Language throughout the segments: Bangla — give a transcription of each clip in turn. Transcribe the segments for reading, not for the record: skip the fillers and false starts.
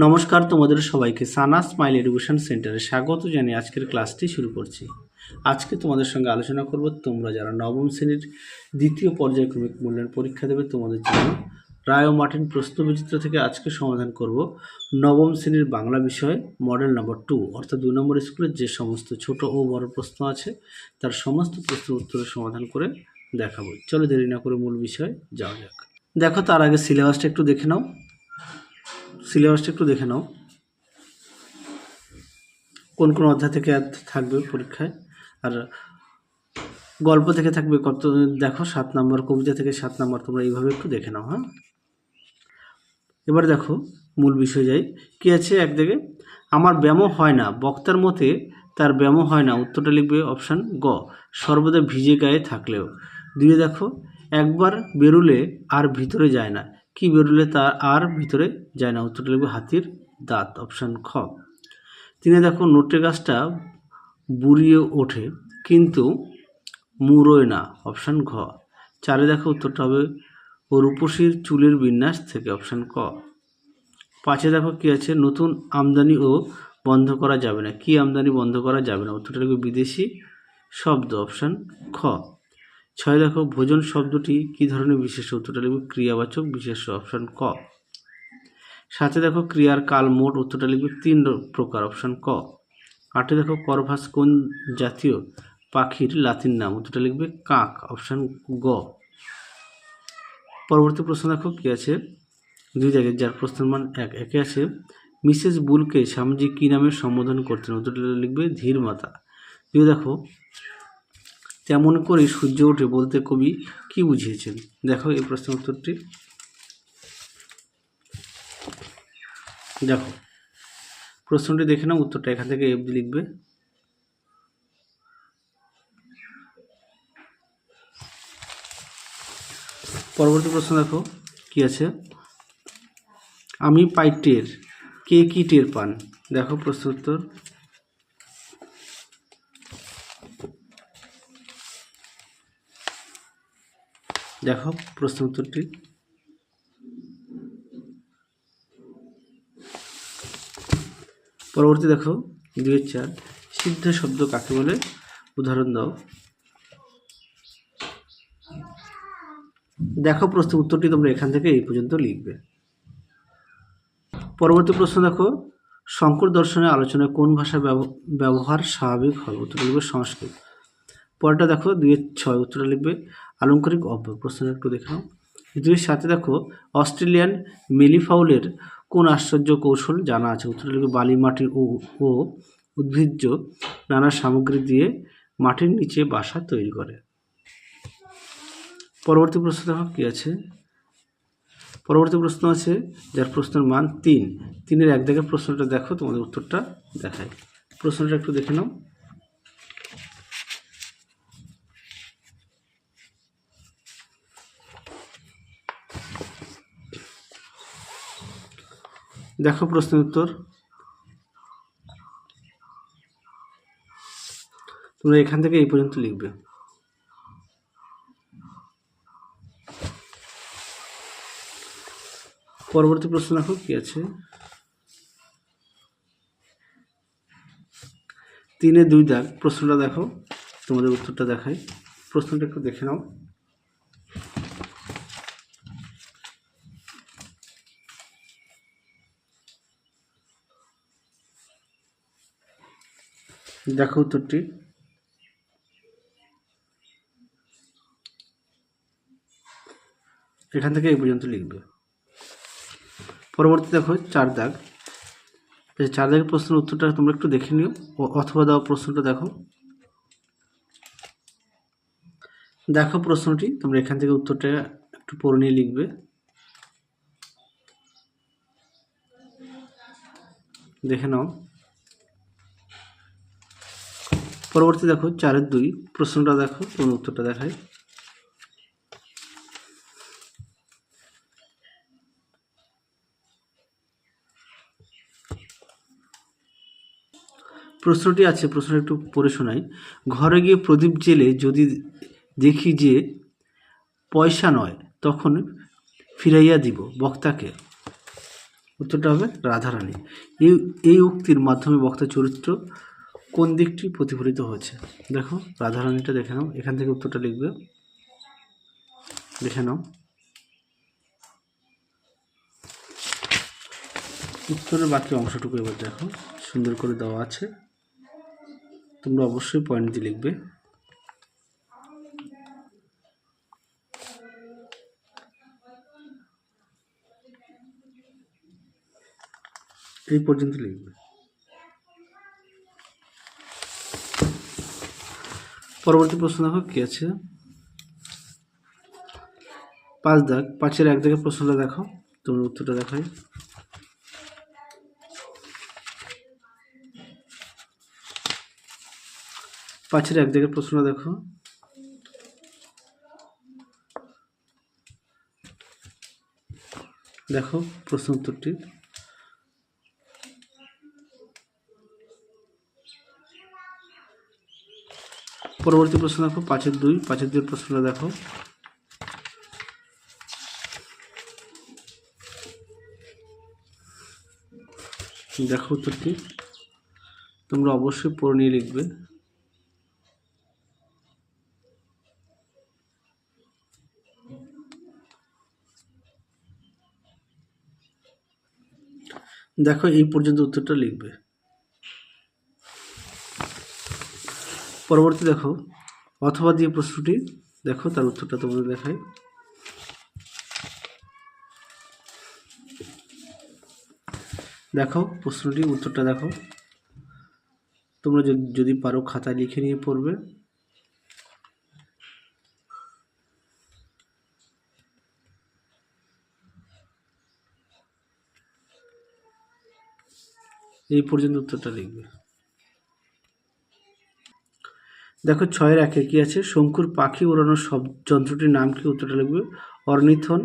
নমস্কার, তোমাদের সবাইকে সানা স্মাইল এডুকেশন সেন্টারে স্বাগত জানিয়ে আজকের ক্লাসটি শুরু করছি। আজকে তোমাদের সঙ্গে আলোচনা করব তোমরা যারা নবম শ্রেণীর দ্বিতীয় পর্যায়ক্রমিক মূল্যায়ন পরীক্ষা দেবে তোমাদের জন্য রায় ও মার্টিন প্রশ্নবিচিত্র থেকে আজকে সমাধান করব নবম শ্রেণীর বাংলা বিষয়ে মডেল নাম্বার 2 অর্থাৎ 2 নম্বর স্কুলের যে সমস্ত ছোট ও বড় প্রশ্ন আছে তার সমস্ত প্রশ্নের উত্তরের সমাধান করে দেখাবো। চলো দেরি না করে মূল বিষয়ে যাওয়া যাক। দেখো, তার আগে সিলেবাসটা একটু দেখে নাও। কোন কোন অধ্যায় থেকে থাকবে পরীক্ষায়, আর গল্প থেকে থাকবে কত দেখো 7 নম্বর, কবিতা থেকে 7 নম্বর, তোমরা এইভাবে একটু দেখে নাও। হ্যাঁ, এবার দেখো মূল বিষয় যাই। কি আছে একদিকে, আমার ব্যায়ামও হয় না, বক্তার মতে তার ব্যায়ামও হয় না, উত্তরটা লিখবে অপশান গ, সর্বদা ভিজে গায়ে থাকলেও। দুইয়ে দেখো, একবার বেরুলে আর ভিতরে যায় না, কি বেরুলে তার আর ভিতরে যায় না, উত্তরটা লিখবে হাতির দাঁত, অপশান খ। তিনে দেখো, নোটে গাছটা বুড়িয়ে ওঠে কিন্তু মুড়োয় না, অপশান ঘ। চারে দেখো উত্তরটা হবে ও রূপসীর চুলের বিন্যাস থেকে, অপশান ক। পাঁচে দেখো কি আছে, নতুন আমদানি ও বন্ধ করা যাবে না, কি আমদানি বন্ধ করা যাবে না, উত্তরটা লিখবে বিদেশি শব্দ, অপশান খ। ছয় দেখো, ভোজন শব্দটি কি ধরনের বিশেষ্য, উত্তরটা লিখবে ক্রিয়াবাচক বিশেষ্য, অপশান ক। সাথে দেখো ক্রিয়ার কাল মোট, উত্তরটা লিখবে 3 প্রকার, অপশান ক। আটে দেখো, করভাস কোন জাতীয় পাখির লাতিন নাম, উত্তরটা লিখবে কাক, অপশান গ। পরবর্তী প্রশ্ন দেখো কি আছে, 2 জায়গায় যার প্রশ্নের মান 1। একে আছে, মিসেস বুলকে স্বামীজি কি নামে সম্বোধন করতেন, উত্তরটা লিখবে ধীর মাতা। 2 দেখো, তেমন করে সূর্য ওঠে বলতে কবি কি বুঝিয়েছেন। দেখো এই প্রশ্নের উত্তরটি দেখো, প্রশ্নটি দেখে নাও, উত্তরটা এখান থেকে এফডি লিখবে। পরবর্তী প্রশ্ন দেখো কি আছে, আমি পাই টের, কে কি টের পান। দেখো প্রশ্ন উত্তর, দেখো প্রশ্ন উত্তরটি পরবর্তী দেখো 2-4, সিদ্ধ শব্দ কাকে বলে, উদাহরণ দাও। দেখো প্রশ্ন উত্তরটি তোমরা এখান থেকে এই পর্যন্ত লিখবে। পরবর্তী প্রশ্ন দেখো, শঙ্কর দর্শনের আলোচনায় কোন ভাষা ব্যবহার স্বাভাবিক হবে, উত্তরটা লিখবে সংস্কৃত। পরেরটা দেখো 2-6, উত্তরটা লিখবে আলংকারিক অব্যয়। প্রশ্নটা একটু দেখে নাও। 2-7 দেখো, অস্ট্রেলিয়ান মেলিফাউলের কোন আশ্চর্য কৌশল জানা আছে, উত্তরটা লিখবে বালি মাটি ও উদ্ভিজ্জ নানা সামগ্রী দিয়ে মাটির নিচে বাসা তৈরি করে। পরবর্তী প্রশ্ন দেখো কি আছে, পরবর্তী প্রশ্ন আছে যার প্রশ্নের মান 3। 3-এর 1 দাগের প্রশ্নটা দেখো, তোমাদের উত্তরটা দেখায়। প্রশ্নটা একটু দেখে নাও। দেখো প্রশ্নের উত্তর, তোমরা এখান থেকে এই পর্যন্ত লিখবে। পরবর্তী প্রশ্ন দেখো কি আছে, 3-এ 2 দাগ প্রশ্নটা দেখো, তোমাদের উত্তরটা দেখায়। প্রশ্নটা একটু দেখে নাও। দেখো উত্তরটি, এখান থেকে এই পর্যন্ত লিখবে। পরবর্তী দেখো 4 দাগ, 4 দাগের প্রশ্নের উত্তরটা তোমরা একটু দেখে নিও, অথবা দাও প্রশ্নটা দেখো। দেখো প্রশ্নটি তোমরা এখান থেকে উত্তরটা একটু পড়ে নিয়ে লিখবে। দেখে নাও। পরবর্তী দেখো 4-এর 2, প্রশ্নটা দেখো, তোমার উত্তরটা দেখায়। প্রশ্নটি আছে, প্রশ্নটা একটু পড়ে শোনাই। ঘরে গিয়ে প্রদীপ জেলে যদি দেখি যে পয়সা নয়, তখন ফিরাইয়া দিব বক্তাকে। উত্তরটা হবে রাধারানী। এই এই উক্তির মাধ্যমে বক্তার চরিত্র কোন দিকটি প্রতিফলিত হয়েছে? দেখো রাধারানীটা দেখে নাও, এখান থেকে উত্তরটা লিখবে, দেখে নাও। উত্তরের বাকি অংশটুকু এবার দেখো, সুন্দর করে দেওয়া আছে, তোমরা অবশ্যই পয়েন্ট দিয়ে লিখবে। এই পর্যন্ত লিখবে। পরবর্তী প্রশ্ন দেখো কি আছে, 5 দাগ, 5-এর 1 দাগের প্রশ্নটা দেখো, তোমরা উত্তরটা দেখাই। পাঁচের 1 দাগের প্রশ্নটা দেখো, দেখো প্রশ্ন উত্তরটি। পরবর্তী প্রশ্ন দেখো 5-এর 2, 5-এর 2 প্রশ্নটা দেখো, দেখো উত্তরটি, তোমরা অবশ্যই পড়ে নিয়ে লিখবে। দেখো এই পর্যন্ত উত্তরটা লিখবে। পরবর্তী দেখো অথবা দিয়ে প্রশ্নটি দেখো, তার উত্তরটা তোমাদের দেখাই। দেখো প্রশ্নটি উত্তরটা দেখো, তোমরা যদি পারো খাতায় লিখে নিয়ে পড়বে। এই পর্যন্ত উত্তরটা লিখবে। দেখো 6-এর 1-এ কি আছে, শঙ্কুর পাখি ওড়ানোর সব যন্ত্রটির নাম কি? উত্তরটা লিখবে অর্নিথন।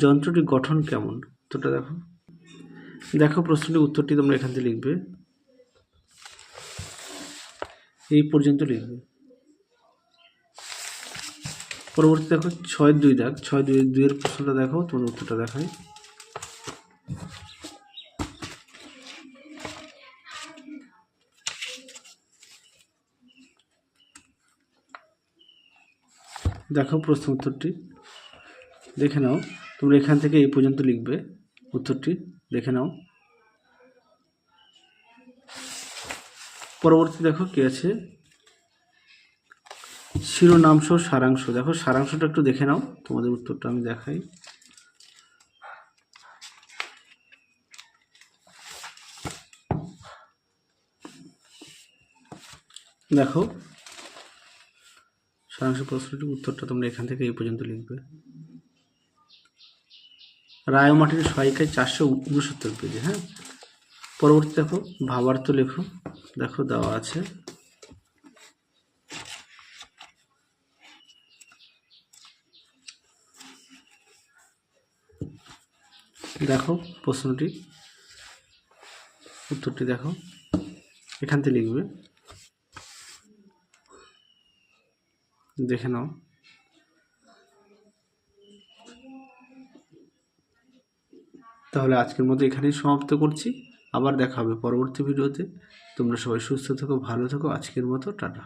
যন্ত্রটির গঠন কেমন? উত্তরটা দেখো। দেখো প্রশ্নটির উত্তরটি তোমরা এখান থেকে লিখবে, এই পর্যন্ত লিখবে। পরবর্তী দেখো 6-এর 2 দাগ, 6-2-এর প্রশ্নটা দেখো, তোমার উত্তরটা দেখায়। দেখো প্রশ্ন উত্তরটি দেখে নাও, তোমরা এখান থেকে এই পর্যন্ত লিখবে, উত্তরটি দেখে নাও। পরবর্তী দেখো কি আছে, শিরোনামসহ সারাংশ। দেখো সারাংশটা একটু দেখে নাও, তোমাদের উত্তরটা আমি দেখাই। দেখো সারাংশ প্রশ্নটির উত্তরটা তোমরা এখান থেকে এই পর্যন্ত লিখবে। রায় ও মাটির সহায়িকায় 469 পেজে। হ্যাঁ, পরবর্তী দেখো ভাবার্থ লেখো, দেখো দেওয়া আছে। দেখো প্রশ্নটি উত্তরটি দেখো, এখান থেকে লিখবে, দেখে নাও। তাহলে আজকের মতো এখানেই সমাপ্ত করছি, আবার দেখা হবে পরবর্তী ভিডিওতে। তোমরা সবাই সুস্থ থেকো, ভালো থেকো। আজকের মতো টাটা।